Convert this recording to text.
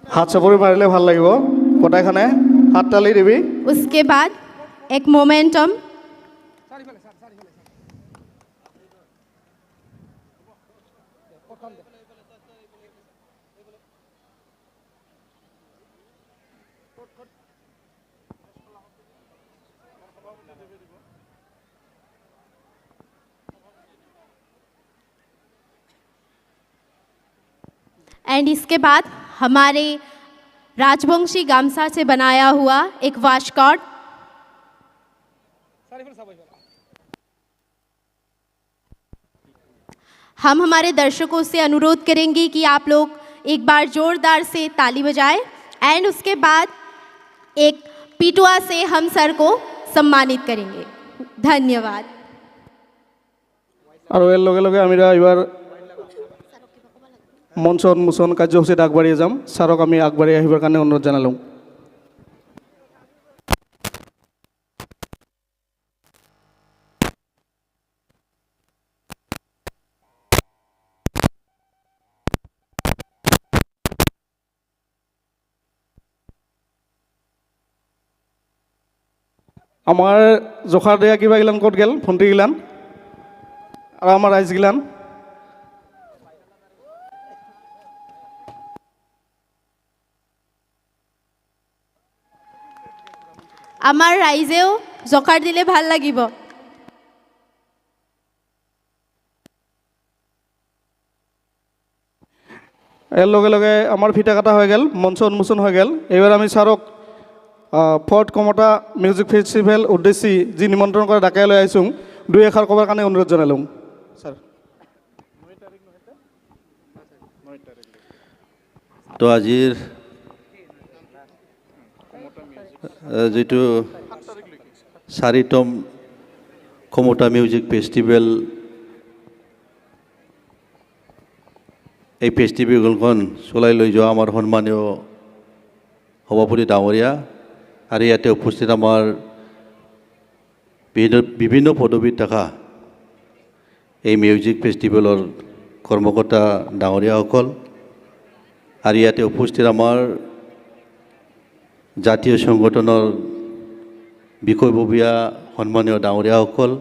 हाथ चापरि मारिले ভাল লাগিব কটাইখানে हाथ ताली दिबी उसके बाद एक मोमेंटम एंड इसके बाद हमारे राजवंशी गामसा से बनाया हुआ एक वाशकॉर्ड हम हमारे दर्शकों से अनुरोध करेंगे कि आप लोग एक बार जोरदार से ताली बजाएं एंड उसके बाद एक पिटुआ से हम सर को सम्मानित करेंगे धन्यवाद और এর লগে লগে আমরা এবার মঞ্চ উন্মোচন কাৰ্যসূচীত আগবাঢ়ি যাম স্যাৰক আমি আগবাঢ়ি আহিবৰ কাৰণে অনুৰোধ জনালোঁ আমাৰ জোখাৰ দিয়া কিবা গিলান ক'ত গেল ভণ্টি গিলান আৰু আমাৰ ৰাইজ গিলান আমাৰ ৰাইজেও জকাৰ দিলে ভাল লাগিব এর লগে লগে আমার ফিতা কাটা হয়ে গেল মঞ্চ উন্মোচন হয়ে গেল এবার আমি স্যারক ফর্ট কমতা মিউজিক ফেস্টিভেল উদ্দেশ্যি যি নিমন্ত্রণ করে ডাকাই লৈ আইছোঁ দুই এষাৰ ক'বৰ কাৰণে অনুৰোধ জনালোঁ স্যাৰ তো আজিৰ যেটো 4তম কমতা মিউজিক ফেষ্টিভেল এই ফেষ্টিভেলখন চলাই লৈ যোৱা আমাৰ সন্মানীয় সভাপতি ডাঙৰীয়া আৰু ইয়াতে উপস্থিত আমাৰ বিভিন্ন পদবীত থকা এই মিউজিক ফেষ্টিভেলৰ কৰ্মকৰ্তা ডাঙৰীয়াসকল আৰু ইয়াতে উপস্থিত আমাৰ জাতীয় সংগঠনৰ বিষয়ববীয়া সন্মানীয় ডাঙৰীয়াসকল